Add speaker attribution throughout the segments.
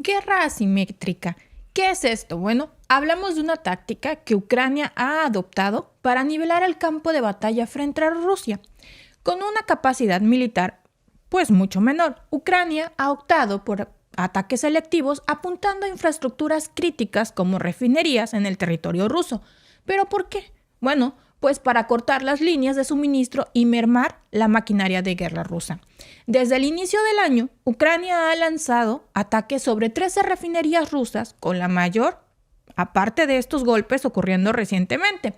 Speaker 1: Guerra asimétrica. ¿Qué es esto? Bueno, hablamos de una táctica que Ucrania ha adoptado para nivelar el campo de batalla frente a Rusia. Con una capacidad militar pues mucho menor, Ucrania ha optado por ataques selectivos apuntando a infraestructuras críticas como refinerías en el territorio ruso. ¿Pero por qué? Bueno, pues para cortar las líneas de suministro y mermar la maquinaria de guerra rusa. Desde el inicio del año, Ucrania ha lanzado ataques sobre 13 refinerías rusas, con la mayor, aparte de estos golpes ocurriendo recientemente.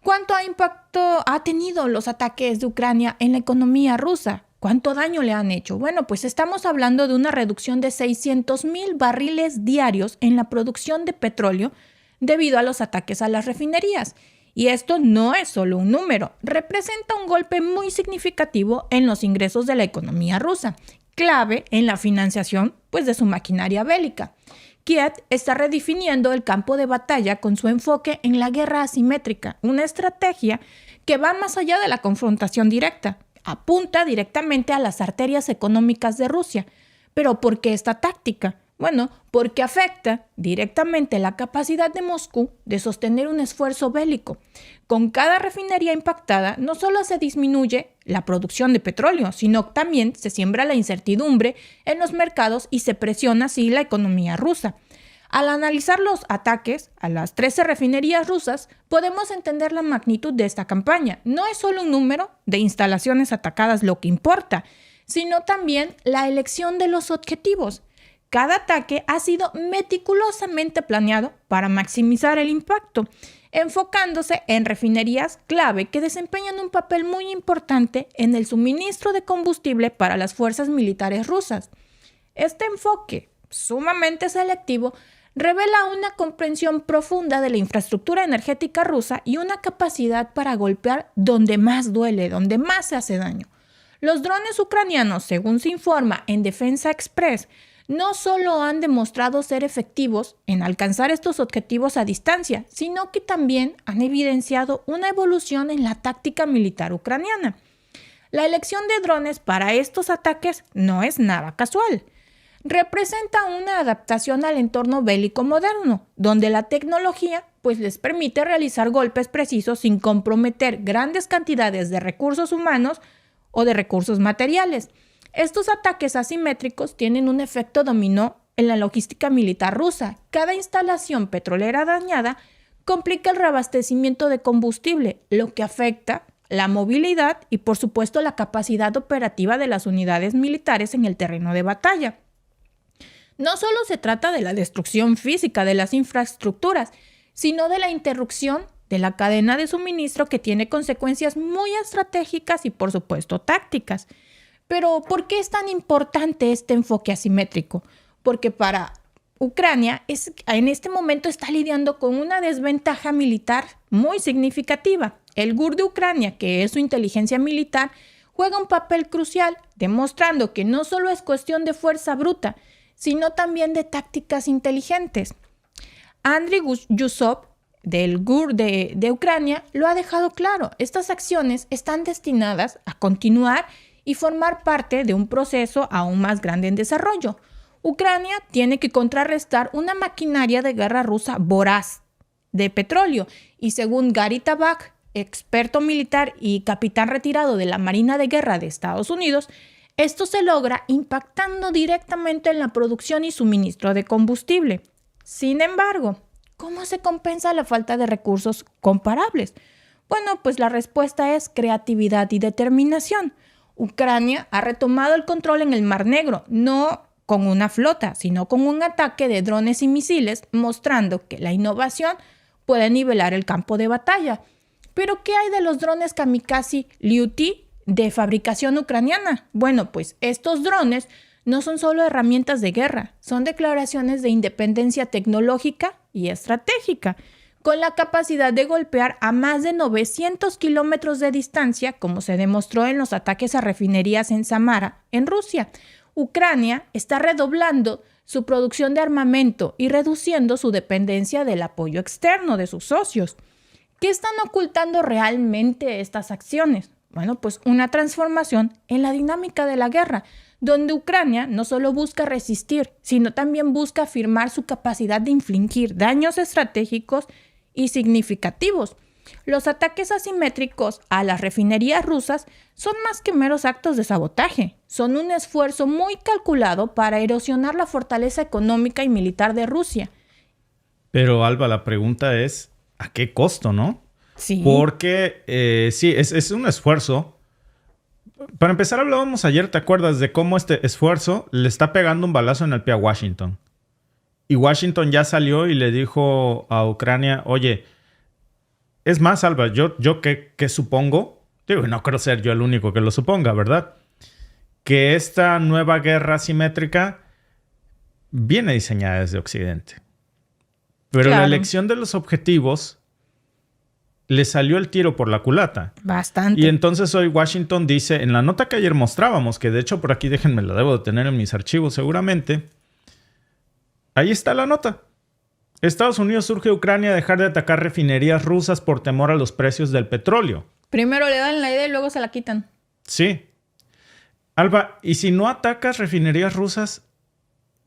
Speaker 1: ¿Cuánto impacto ha tenido los ataques de Ucrania en la economía rusa? ¿Cuánto daño le han hecho? Bueno, pues estamos hablando de una reducción de 600,000 barriles diarios en la producción de petróleo debido a los ataques a las refinerías. Y esto no es solo un número, representa un golpe muy significativo en los ingresos de la economía rusa, clave en la financiación de su maquinaria bélica. Kiev está redefiniendo el campo de batalla con su enfoque en la guerra asimétrica, una estrategia que va más allá de la confrontación directa, apunta directamente a las arterias económicas de Rusia. ¿Pero por qué esta táctica? Bueno, porque afecta directamente la capacidad de Moscú de sostener un esfuerzo bélico. Con cada refinería impactada, no solo se disminuye la producción de petróleo, sino también se siembra la incertidumbre en los mercados y se presiona así la economía rusa. Al analizar los ataques a las 13 refinerías rusas, podemos entender la magnitud de esta campaña. No es solo un número de instalaciones atacadas lo que importa, sino también la elección de los objetivos. Cada ataque ha sido meticulosamente planeado para maximizar el impacto, enfocándose en refinerías clave que desempeñan un papel muy importante en el suministro de combustible para las fuerzas militares rusas. Este enfoque, sumamente selectivo, revela una comprensión profunda de la infraestructura energética rusa y una capacidad para golpear donde más duele, donde más se hace daño. Los drones ucranianos, según se informa en Defensa Express, no solo han demostrado ser efectivos en alcanzar estos objetivos a distancia, sino que también han evidenciado una evolución en la táctica militar ucraniana. La elección de drones para estos ataques no es nada casual. Representa una adaptación al entorno bélico moderno, donde la tecnología les permite realizar golpes precisos sin comprometer grandes cantidades de recursos humanos o de recursos materiales. Estos ataques asimétricos tienen un efecto dominó en la logística militar rusa. Cada instalación petrolera dañada complica el reabastecimiento de combustible, lo que afecta la movilidad y, por supuesto, la capacidad operativa de las unidades militares en el terreno de batalla. No solo se trata de la destrucción física de las infraestructuras, sino de la interrupción de la cadena de suministro que tiene consecuencias muy estratégicas y, por supuesto, tácticas. Pero, ¿por qué es tan importante este enfoque asimétrico? Porque para Ucrania en este momento está lidiando con una desventaja militar muy significativa. El GUR de Ucrania, que es su inteligencia militar, juega un papel crucial, demostrando que no solo es cuestión de fuerza bruta, sino también de tácticas inteligentes. Andriy Yusov, del GUR de Ucrania, lo ha dejado claro. Estas acciones están destinadas a continuar y formar parte de un proceso aún más grande en desarrollo. Ucrania tiene que contrarrestar una maquinaria de guerra rusa voraz de petróleo y, según Gary Tabak, experto militar y capitán retirado de la Marina de Guerra de Estados Unidos, esto se logra impactando directamente en la producción y suministro de combustible. Sin embargo, ¿cómo se compensa la falta de recursos comparables? Bueno, la respuesta es creatividad y determinación. Ucrania ha retomado el control en el Mar Negro, no con una flota, sino con un ataque de drones y misiles, mostrando que la innovación puede nivelar el campo de batalla. ¿Pero qué hay de los drones kamikaze Lyuti de fabricación ucraniana? Bueno, estos drones no son solo herramientas de guerra, son declaraciones de independencia tecnológica y estratégica, con la capacidad de golpear a más de 900 kilómetros de distancia, como se demostró en los ataques a refinerías en Samara, en Rusia. Ucrania está redoblando su producción de armamento y reduciendo su dependencia del apoyo externo de sus socios. ¿Qué están ocultando realmente estas acciones? Bueno, una transformación en la dinámica de la guerra, donde Ucrania no solo busca resistir, sino también busca afirmar su capacidad de infligir daños estratégicos y significativos. Los ataques asimétricos a las refinerías rusas son más que meros actos de sabotaje. Son un esfuerzo muy calculado para erosionar la fortaleza económica y militar de Rusia.
Speaker 2: Pero, Alba, la pregunta es, ¿a qué costo, no?
Speaker 1: Sí.
Speaker 2: Porque, sí, es un esfuerzo. Para empezar, hablábamos ayer, ¿te acuerdas de cómo este esfuerzo le está pegando un balazo en el pie a Washington? Y Washington ya salió y le dijo a Ucrania, oye, es más, Alba, yo que supongo, digo, no creo ser yo el único que lo suponga, ¿verdad? Que esta nueva guerra asimétrica viene diseñada desde Occidente. Pero
Speaker 1: Claro.
Speaker 2: la elección de los objetivos le salió el tiro por la culata.
Speaker 1: Bastante.
Speaker 2: Y entonces hoy Washington dice, en la nota que ayer mostrábamos, que de hecho por aquí déjenme, la debo de tener en mis archivos seguramente, ahí está la nota. Estados Unidos urge a Ucrania a dejar de atacar refinerías rusas por temor a los precios del petróleo.
Speaker 1: Primero le dan la idea y luego se la quitan.
Speaker 2: Sí. Alba, ¿y si no atacas refinerías rusas,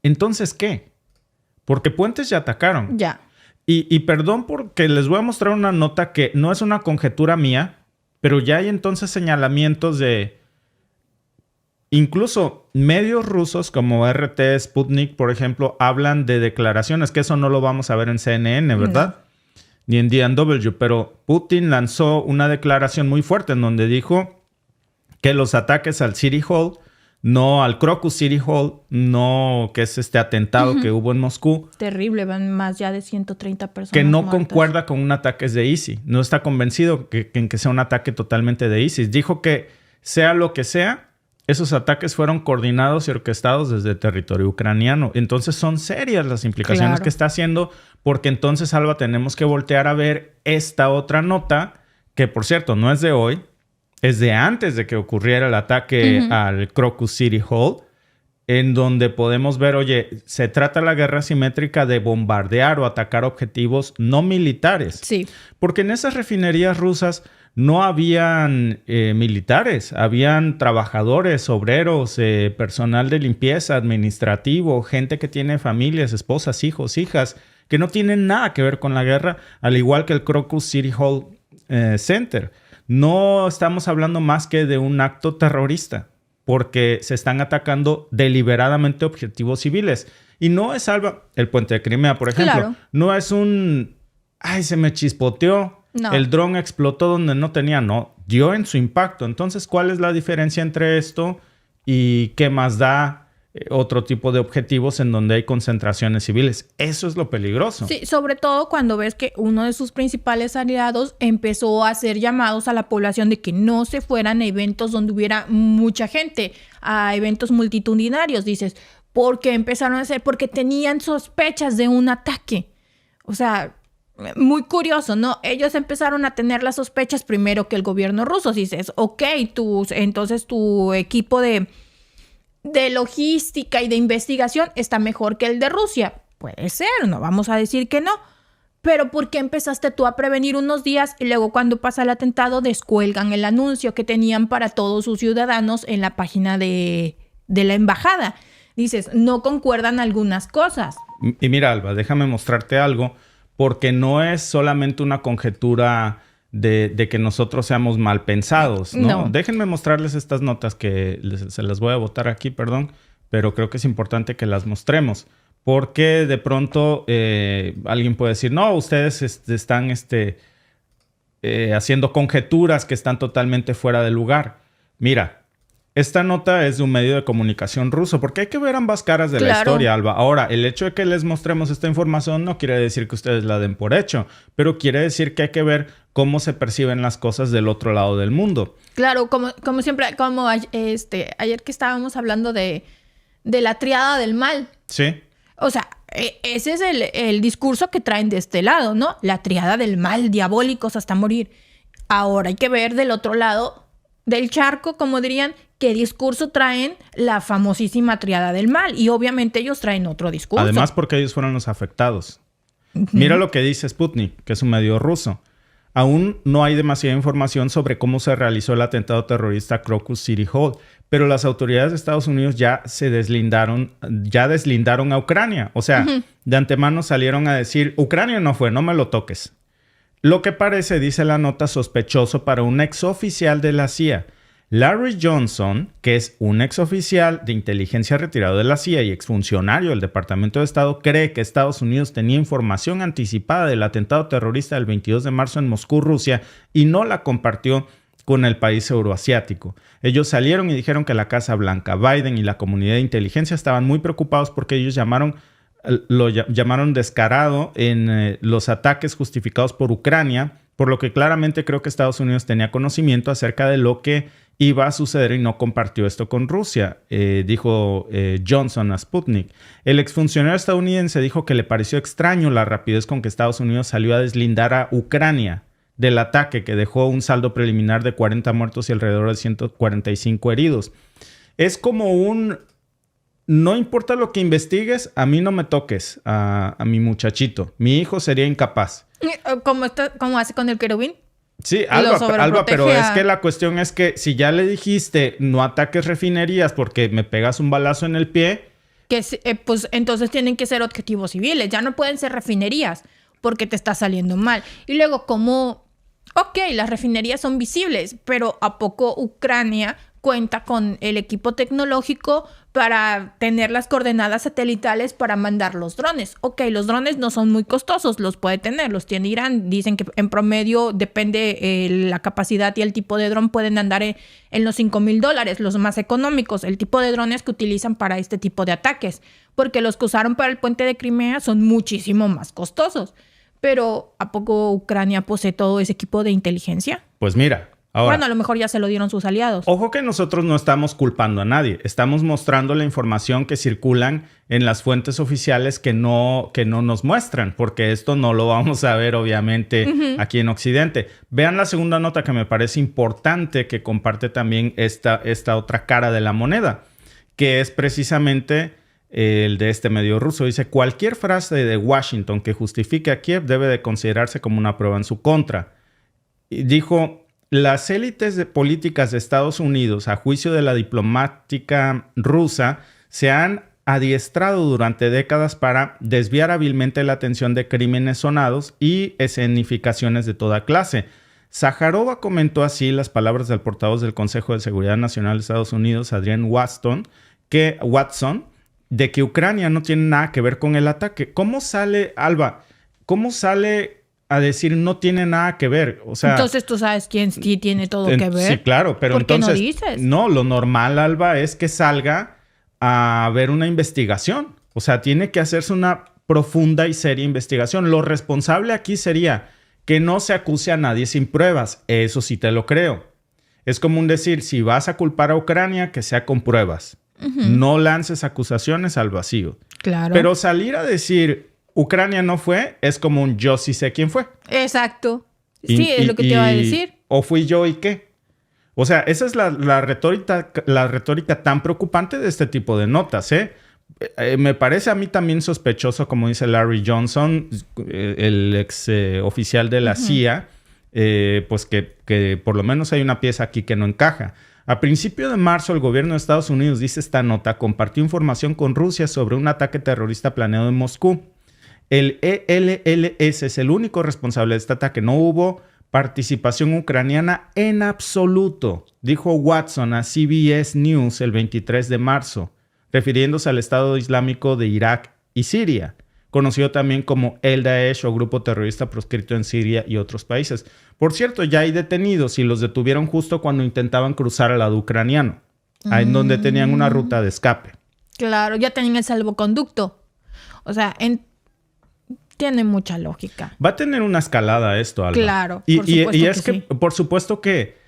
Speaker 2: entonces qué? Porque puentes ya atacaron.
Speaker 1: Ya.
Speaker 2: Y perdón porque les voy a mostrar una nota que no es una conjetura mía, pero ya hay entonces señalamientos de... Incluso medios rusos como RT, Sputnik, por ejemplo, hablan de declaraciones, que eso no lo vamos a ver en CNN, ¿verdad? No. Ni en DNW, pero Putin lanzó una declaración muy fuerte en donde dijo que los ataques al City Hall, no al Crocus City Hall, no que es este atentado que hubo en Moscú.
Speaker 1: Terrible, van más ya de 130 personas
Speaker 2: Que no
Speaker 1: muertas.
Speaker 2: concuerda con un ataque de ISIS. No está convencido en que sea un ataque totalmente de ISIS. Dijo que sea lo que sea, esos ataques fueron coordinados y orquestados desde territorio ucraniano. Entonces son serias las implicaciones
Speaker 1: Claro.
Speaker 2: que está haciendo, porque entonces, Alba, tenemos que voltear a ver esta otra nota, que por cierto no es de hoy, es de antes de que ocurriera el ataque al Crocus City Hall, en donde podemos ver, oye, se trata la guerra asimétrica de bombardear o atacar objetivos no militares.
Speaker 1: Sí.
Speaker 2: Porque en esas refinerías rusas no habían militares, habían trabajadores, obreros, personal de limpieza, administrativo, gente que tiene familias, esposas, hijos, hijas, que no tienen nada que ver con la guerra, al igual que el Crocus City Hall Center. No estamos hablando más que de un acto terrorista, porque se están atacando deliberadamente objetivos civiles. Y no es, Alba, el puente de Crimea, por ejemplo.
Speaker 1: Claro.
Speaker 2: No es un... ¡Ay, se me chispoteó!
Speaker 1: No.
Speaker 2: El dron explotó donde no tenía. No, dio en su impacto. Entonces, ¿cuál es la diferencia entre esto y qué más da otro tipo de objetivos en donde hay concentraciones civiles? Eso es lo peligroso.
Speaker 1: Sí, sobre todo cuando ves que uno de sus principales aliados empezó a hacer llamados a la población de que no se fueran a eventos donde hubiera mucha gente, a eventos multitudinarios, dices, ¿por qué empezaron a hacer? Porque tenían sospechas de un ataque. O sea, muy curioso, ¿no? Ellos empezaron a tener las sospechas primero que el gobierno ruso. Dices, ok, entonces tu equipo de logística y de investigación está mejor que el de Rusia. Puede ser, no vamos a decir que no. Pero ¿por qué empezaste tú a prevenir unos días y luego cuando pasa el atentado descuelgan el anuncio que tenían para todos sus ciudadanos en la página de la embajada? Dices, no concuerdan algunas cosas.
Speaker 2: Y mira, Alba, déjame mostrarte algo, porque no es solamente una conjetura de que nosotros seamos mal pensados, ¿no?
Speaker 1: No.
Speaker 2: Déjenme mostrarles estas notas que se las voy a botar aquí, perdón, pero creo que es importante que las mostremos, porque de pronto alguien puede decir, no, ustedes están haciendo conjeturas que están totalmente fuera de lugar. Mira, esta nota es de un medio de comunicación ruso, porque hay que ver ambas caras de la historia, Alba. Ahora, el hecho de que les mostremos esta información no quiere decir que ustedes la den por hecho, pero quiere decir que hay que ver cómo se perciben las cosas del otro lado del mundo.
Speaker 1: Claro, como siempre, como ayer que estábamos hablando de la triada del mal.
Speaker 2: Sí.
Speaker 1: O sea, ese es el discurso que traen de este lado, ¿no? La triada del mal, diabólicos hasta morir. Ahora hay que ver del otro lado del charco, como dirían, qué discurso traen la famosísima triada del mal. Y obviamente ellos traen otro discurso.
Speaker 2: Además, porque ellos fueron los afectados. Mira lo que dice Sputnik, que es un medio ruso. Aún no hay demasiada información sobre cómo se realizó el atentado terrorista a Crocus City Hall, pero las autoridades de Estados Unidos ya deslindaron a Ucrania. O sea, de antemano salieron a decir, Ucrania no fue, no me lo toques. Lo que parece, dice la nota, sospechoso para un exoficial de la CIA. Larry Johnson, que es un exoficial de inteligencia retirado de la CIA y exfuncionario del Departamento de Estado, cree que Estados Unidos tenía información anticipada del atentado terrorista del 22 de marzo en Moscú, Rusia, y no la compartió con el país euroasiático. Ellos salieron y dijeron que la Casa Blanca, Biden y la comunidad de inteligencia estaban muy preocupados porque ellos lo llamaron descarado en los ataques justificados por Ucrania, por lo que claramente creo que Estados Unidos tenía conocimiento acerca de lo que iba a suceder y no compartió esto con Rusia, dijo Johnson a Sputnik. El exfuncionario estadounidense dijo que le pareció extraño la rapidez con que Estados Unidos salió a deslindar a Ucrania del ataque que dejó un saldo preliminar de 40 muertos y alrededor de 145 heridos. Es como no importa lo que investigues, a mí no me toques a mi muchachito. Mi hijo sería incapaz.
Speaker 1: ¿Cómo hace con el querubín?
Speaker 2: Sí, Alba, pero es que la cuestión es que si ya le dijiste no ataques refinerías porque me pegas un balazo en el pie...
Speaker 1: Pues entonces tienen que ser objetivos civiles. Ya no pueden ser refinerías porque te está saliendo mal. Y luego las refinerías son visibles, pero ¿a poco Ucrania cuenta con el equipo tecnológico para tener las coordenadas satelitales para mandar los drones? Los drones no son muy costosos, los puede tener, los tiene Irán. Dicen que en promedio, depende la capacidad y el tipo de dron, pueden andar en los $5,000, los más económicos, el tipo de drones que utilizan para este tipo de ataques, porque los que usaron para el puente de Crimea son muchísimo más costosos. Pero ¿a poco Ucrania posee todo ese equipo de inteligencia?
Speaker 2: Pues mira, ahora,
Speaker 1: a lo mejor ya se lo dieron sus aliados.
Speaker 2: Ojo que nosotros no estamos culpando a nadie. Estamos mostrando la información que circulan en las fuentes oficiales que no nos muestran, porque esto no lo vamos a ver, obviamente, aquí en Occidente. Vean la segunda nota que me parece importante, que comparte también esta otra cara de la moneda, que es precisamente el de este medio ruso. Dice, cualquier frase de Washington que justifique a Kiev debe de considerarse como una prueba en su contra. Y dijo, las élites políticas de Estados Unidos, a juicio de la diplomática rusa, se han adiestrado durante décadas para desviar hábilmente la atención de crímenes sonados y escenificaciones de toda clase. Zaharova comentó así las palabras del portavoz del Consejo de Seguridad Nacional de Estados Unidos, Adrienne Watson, de que Ucrania no tiene nada que ver con el ataque. ¿Cómo sale, Alba? ¿Cómo sale a decir no tiene nada que ver? O sea,
Speaker 1: entonces tú sabes quién sí tiene todo que ver.
Speaker 2: Sí, claro, pero
Speaker 1: ¿por qué
Speaker 2: entonces
Speaker 1: no dices?
Speaker 2: No, lo normal, Alba, es que salga a ver una investigación. O sea, tiene que hacerse una profunda y seria investigación. Lo responsable aquí sería que no se acuse a nadie sin pruebas. Eso sí te lo creo. Es como decir, si vas a culpar a Ucrania, que sea con pruebas. No lances acusaciones al vacío.
Speaker 1: Claro.
Speaker 2: Pero salir a decir Ucrania no fue, es como un yo sí sé quién fue.
Speaker 1: Exacto. Sí, es lo que te iba a decir.
Speaker 2: ¿O fui yo y qué? O sea, esa es la retórica tan preocupante de este tipo de notas, ¿eh? Me parece a mí también sospechoso, como dice Larry Johnson, el ex oficial de la CIA, pues que por lo menos hay una pieza aquí que no encaja. A principio de marzo, el gobierno de Estados Unidos, dice esta nota, compartió información con Rusia sobre un ataque terrorista planeado en Moscú. El ELLS es el único responsable de este ataque. No hubo participación ucraniana en absoluto, dijo Watson a CBS News el 23 de marzo, refiriéndose al Estado Islámico de Irak y Siria, conocido también como el Daesh o grupo terrorista proscrito en Siria y otros países. Por cierto, ya hay detenidos y los detuvieron justo cuando intentaban cruzar al lado ucraniano, en donde tenían una ruta de escape.
Speaker 1: Claro, ya tenían el salvoconducto. O sea, tiene mucha lógica.
Speaker 2: Va a tener una escalada esto, Alba.
Speaker 1: Claro,
Speaker 2: y es que, por supuesto que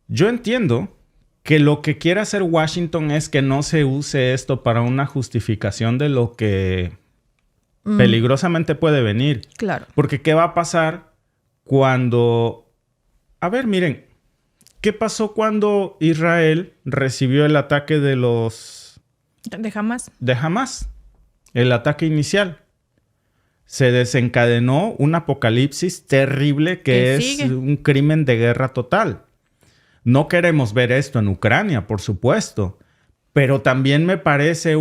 Speaker 2: yo entiendo que lo que quiere hacer Washington es que no se use esto para una justificación de lo que peligrosamente puede venir.
Speaker 1: Claro.
Speaker 2: Porque ¿qué va a pasar cuando... A ver, miren. ¿Qué pasó cuando Israel recibió el ataque de los...
Speaker 1: ¿De Hamás?
Speaker 2: De Hamás. El ataque inicial. se desencadenó un apocalipsis terrible que es un crimen de guerra total. No queremos ver esto en Ucrania, por supuesto, pero también me parece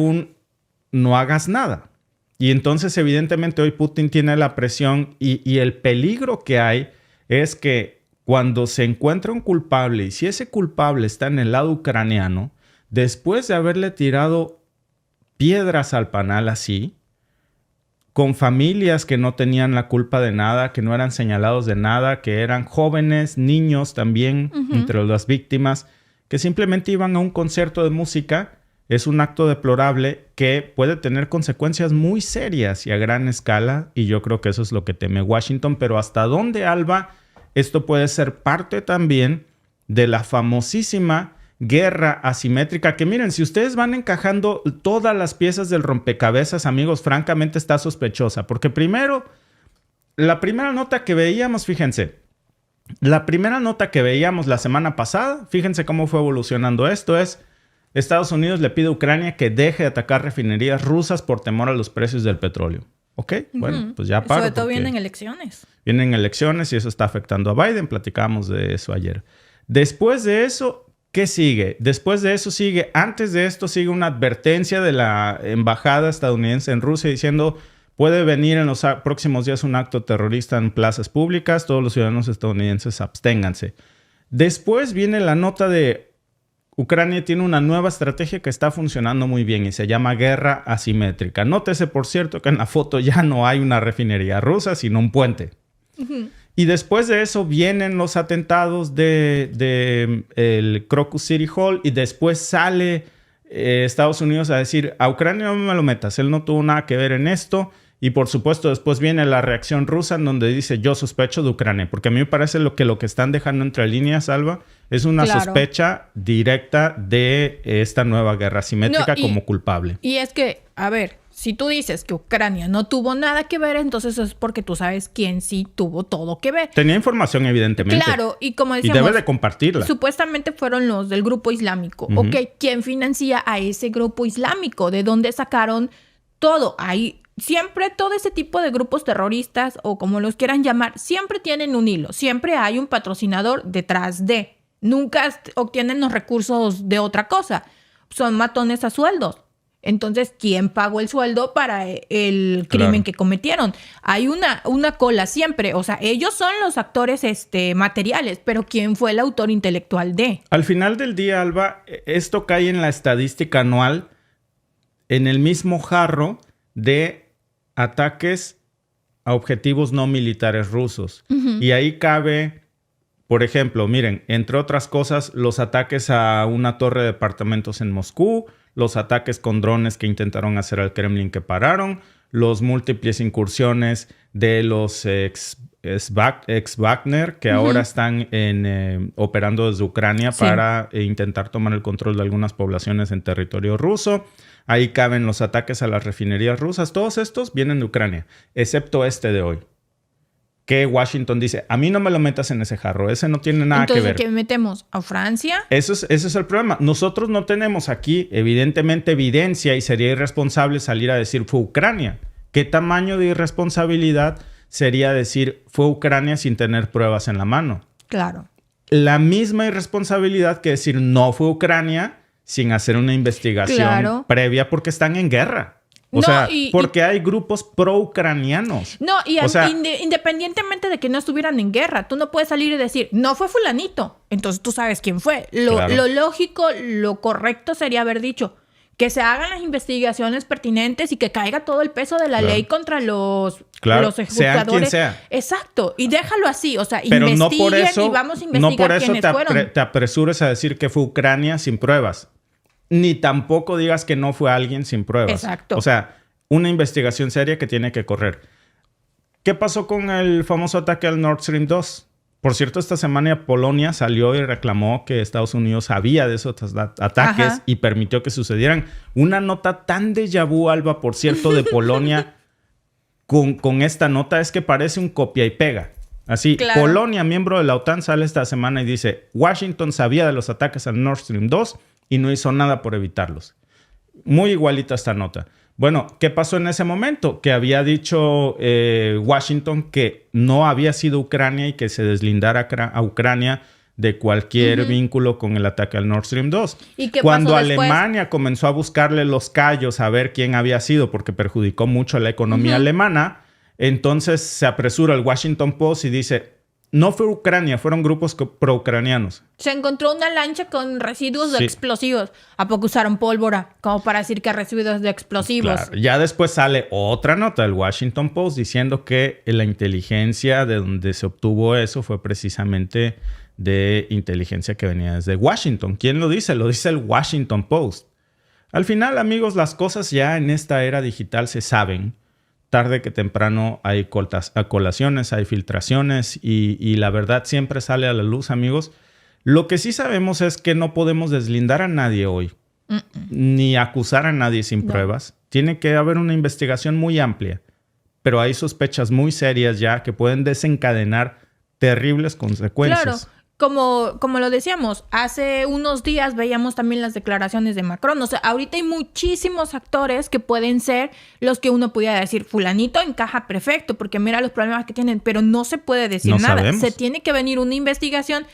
Speaker 2: no hagas nada. Y entonces, evidentemente, hoy Putin tiene la presión y el peligro que hay es que cuando se encuentra un culpable y si ese culpable está en el lado ucraniano, después de haberle tirado piedras al panal así, con familias que no tenían la culpa de nada, que no eran señalados de nada, que eran jóvenes, niños también, entre las víctimas, que simplemente iban a un concierto de música, es un acto deplorable que puede tener consecuencias muy serias y a gran escala, y yo creo que eso es lo que teme Washington. Pero ¿hasta dónde, Alba, esto puede ser parte también de la famosísima guerra asimétrica? Que miren, si ustedes van encajando todas las piezas del rompecabezas, amigos, francamente está sospechosa. Porque primero, la primera nota que veíamos, fíjense, la primera nota que veíamos la semana pasada, fíjense cómo fue evolucionando esto, es Estados Unidos le pide a Ucrania que deje de atacar refinerías rusas por temor a los precios del petróleo. ¿Ok? Bueno, pues ya paro.
Speaker 1: Sobre todo vienen elecciones.
Speaker 2: Vienen elecciones y eso está afectando a Biden. Platicábamos de eso ayer. Después de eso, ¿qué sigue? Después de eso sigue, antes de esto sigue una advertencia de la embajada estadounidense en Rusia diciendo puede venir en los próximos días un acto terrorista en plazas públicas. Todos los ciudadanos estadounidenses absténganse. Después viene la nota de Ucrania tiene una nueva estrategia que está funcionando muy bien y se llama guerra asimétrica. Nótese, por cierto, que en la foto ya no hay una refinería rusa, sino un puente. Y después de eso vienen los atentados de el Crocus City Hall y después sale Estados Unidos a decir a Ucrania no me lo metas, él no tuvo nada que ver en esto. Y por supuesto después viene la reacción rusa en donde dice yo sospecho de Ucrania. Porque a mí me parece lo que están dejando entre líneas, Alba, es una sospecha directa de esta nueva guerra asimétrica como culpable.
Speaker 1: Y es que, a ver, si tú dices que Ucrania no tuvo nada que ver, entonces es porque tú sabes quién sí tuvo todo que ver.
Speaker 2: Tenía información, evidentemente.
Speaker 1: Claro, y como decíamos...
Speaker 2: Y debe de compartirla.
Speaker 1: Supuestamente fueron los del grupo islámico. Ok, ¿quién financia a ese grupo islámico? ¿De dónde sacaron todo? Ahí... Siempre todo ese tipo de grupos terroristas o como los quieran llamar, siempre tienen un hilo. Siempre hay un patrocinador detrás de. Nunca obtienen los recursos de otra cosa. Son matones a sueldos. Entonces, ¿quién pagó el sueldo para el crimen que cometieron? Hay una cola siempre. O sea, ellos son los actores materiales, pero ¿quién fue el autor intelectual de?
Speaker 2: Al final del día, Alba, esto cae en la estadística anual en el mismo jarro de ataques a objetivos no militares rusos. Y ahí cabe, por ejemplo, miren, entre otras cosas, los ataques a una torre de departamentos en Moscú, los ataques con drones que intentaron hacer al Kremlin que pararon, los múltiples incursiones de los ex-Wagner que ahora están operando desde Ucrania para intentar tomar el control de algunas poblaciones en territorio ruso. Ahí caben los ataques a las refinerías rusas. Todos estos vienen de Ucrania, excepto este de hoy. Que Washington dice, a mí no me lo metas en ese jarro. Ese no tiene nada que ver.
Speaker 1: Entonces, ¿qué metemos? ¿A Francia?
Speaker 2: Ese es el problema. Nosotros no tenemos aquí, evidentemente, evidencia y sería irresponsable salir a decir fue Ucrania. ¿Qué tamaño de irresponsabilidad sería decir fue Ucrania sin tener pruebas en la mano?
Speaker 1: Claro.
Speaker 2: La misma irresponsabilidad que decir no fue Ucrania sin hacer una investigación previa porque están en guerra. O sea, porque hay grupos pro-ucranianos.
Speaker 1: No, y independientemente de que no estuvieran en guerra, tú no puedes salir y decir, no fue fulanito. Entonces tú sabes quién fue. Lo lógico, lo correcto sería haber dicho que se hagan las investigaciones pertinentes y que caiga todo el peso de la ley contra los ejecutadores.
Speaker 2: Sea quien sea.
Speaker 1: Exacto. Y déjalo así. O sea,
Speaker 2: pero
Speaker 1: investiguen y vamos a investigar quiénes fueron.
Speaker 2: Te apresures a decir que fue Ucrania sin pruebas. Ni tampoco digas que no fue alguien sin pruebas.
Speaker 1: Exacto.
Speaker 2: O sea, una investigación seria que tiene que correr. ¿Qué pasó con el famoso ataque al Nord Stream 2? Por cierto, esta semana Polonia salió y reclamó que Estados Unidos sabía de esos ataques y permitió que sucedieran. Una nota tan déjà vu, Alba, por cierto, de Polonia con esta nota es que parece un copia y pega. Así, Polonia, miembro de la OTAN, sale esta semana y dice Washington sabía de los ataques al Nord Stream 2 y no hizo nada por evitarlos. Muy igualita esta nota. Bueno, ¿qué pasó en ese momento? Que había dicho Washington que no había sido Ucrania y que se deslindara a Ucrania de cualquier vínculo con el ataque al Nord Stream 2.
Speaker 1: ¿Y qué
Speaker 2: Cuando
Speaker 1: pasó después?
Speaker 2: Alemania comenzó a buscarle los callos a ver quién había sido, porque perjudicó mucho a la economía alemana, entonces se apresura el Washington Post y dice, no fue Ucrania, fueron grupos pro-ucranianos.
Speaker 1: Se encontró una lancha con residuos de explosivos. ¿A poco usaron pólvora? Como para decir que residuos de explosivos.
Speaker 2: Claro. Ya después sale otra nota del Washington Post diciendo que la inteligencia de donde se obtuvo eso fue precisamente de inteligencia que venía desde Washington. ¿Quién lo dice? Lo dice el Washington Post. Al final, amigos, las cosas ya en esta era digital se saben. Tarde que temprano hay colaciones, hay filtraciones y la verdad siempre sale a la luz, amigos. Lo que sí sabemos es que no podemos deslindar a nadie hoy, ni acusar a nadie sin pruebas. Tiene que haber una investigación muy amplia, pero hay sospechas muy serias ya que pueden desencadenar terribles consecuencias.
Speaker 1: Claro. Como lo decíamos, hace unos días veíamos también las declaraciones de Macron. O sea, ahorita hay muchísimos actores que pueden ser los que uno pudiera decir, fulanito encaja perfecto, porque mira los problemas que tienen, pero no se puede decir nada.
Speaker 2: Sabemos.
Speaker 1: Se tiene que venir una investigación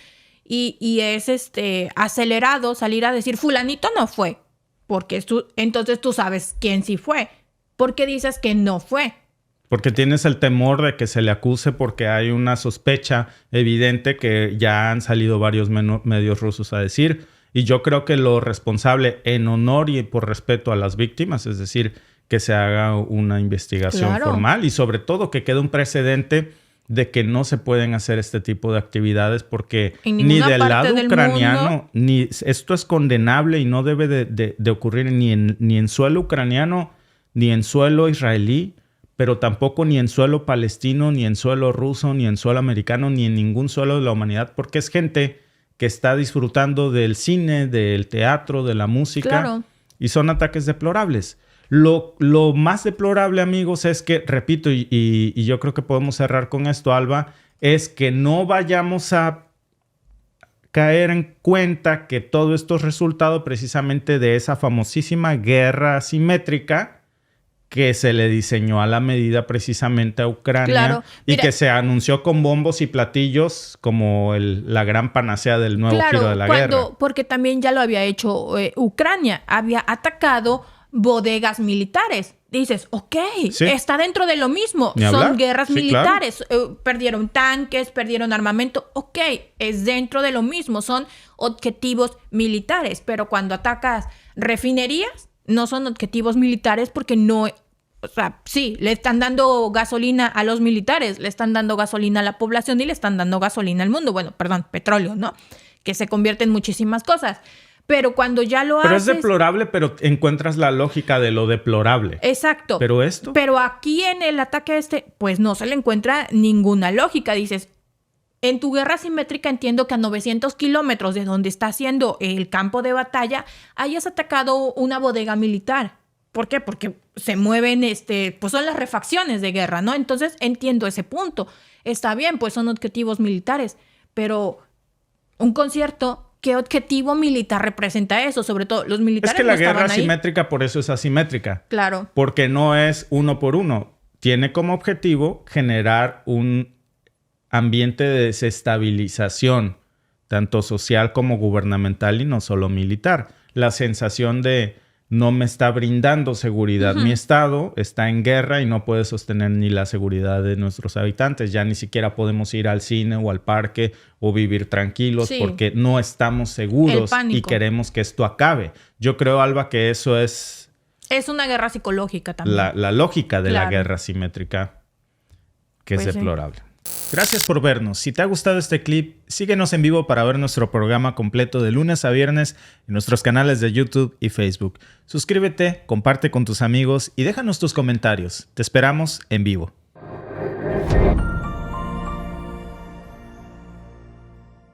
Speaker 1: y es acelerado salir a decir, fulanito no fue, porque entonces tú sabes quién sí fue. ¿Por qué dices que no fue?
Speaker 2: Porque tienes el temor de que se le acuse porque hay una sospecha evidente que ya han salido varios medios rusos a decir. Y yo creo que lo responsable en honor y por respeto a las víctimas, es decir, que se haga una investigación formal y sobre todo que quede un precedente de que no se pueden hacer este tipo de actividades porque ni del lado ucraniano, ni esto es condenable y no debe de ocurrir ni en suelo ucraniano, ni en suelo israelí, pero tampoco ni en suelo palestino, ni en suelo ruso, ni en suelo americano, ni en ningún suelo de la humanidad, porque es gente que está disfrutando del cine, del teatro, de la música, y son ataques deplorables. Lo más deplorable, amigos, es que, repito, y yo creo que podemos cerrar con esto, Alba, es que no vayamos a caer en cuenta que todo esto es resultado precisamente de esa famosísima guerra asimétrica que se le diseñó a la medida precisamente a Ucrania y que se anunció con bombos y platillos como la gran panacea del nuevo giro de la guerra.
Speaker 1: Porque también ya lo había hecho Ucrania. Había atacado bodegas militares. Dices, ok, está dentro de lo mismo. Son guerras militares. Claro. Perdieron tanques, perdieron armamento. Ok, es dentro de lo mismo. Son objetivos militares. Pero cuando atacas refinerías, no son objetivos militares porque no... O sea, sí, le están dando gasolina a los militares, le están dando gasolina a la población y le están dando gasolina al mundo. Bueno, perdón, petróleo, ¿no? Que se convierte en muchísimas cosas. Pero cuando ya lo haces...
Speaker 2: Pero es deplorable, pero encuentras la lógica de lo deplorable.
Speaker 1: Exacto.
Speaker 2: Pero esto...
Speaker 1: Pero aquí en el ataque pues no se le encuentra ninguna lógica. Dices... En tu guerra asimétrica entiendo que a 900 kilómetros de donde está haciendo el campo de batalla hayas atacado una bodega militar. ¿Por qué? Porque se mueven, pues son las refacciones de guerra, ¿no? Entonces entiendo ese punto. Está bien, pues son objetivos militares. Pero un concierto, ¿qué objetivo militar representa eso? Sobre todo los militares.
Speaker 2: Es que la guerra asimétrica por eso es asimétrica.
Speaker 1: Claro.
Speaker 2: Porque no es uno por uno. Tiene como objetivo generar un ambiente de desestabilización, tanto social como gubernamental y no solo militar. La sensación de no me está brindando seguridad. Mi estado está en guerra y no puede sostener ni la seguridad de nuestros habitantes. Ya ni siquiera podemos ir al cine o al parque o vivir tranquilos porque no estamos seguros y queremos que esto acabe. Yo creo, Alba, que eso es...
Speaker 1: Es una guerra psicológica también.
Speaker 2: La lógica de la guerra asimétrica, que pues es deplorable. Gracias por vernos. Si te ha gustado este clip, síguenos en vivo para ver nuestro programa completo de lunes a viernes en nuestros canales de YouTube y Facebook. Suscríbete, comparte con tus amigos y déjanos tus comentarios. Te esperamos en vivo.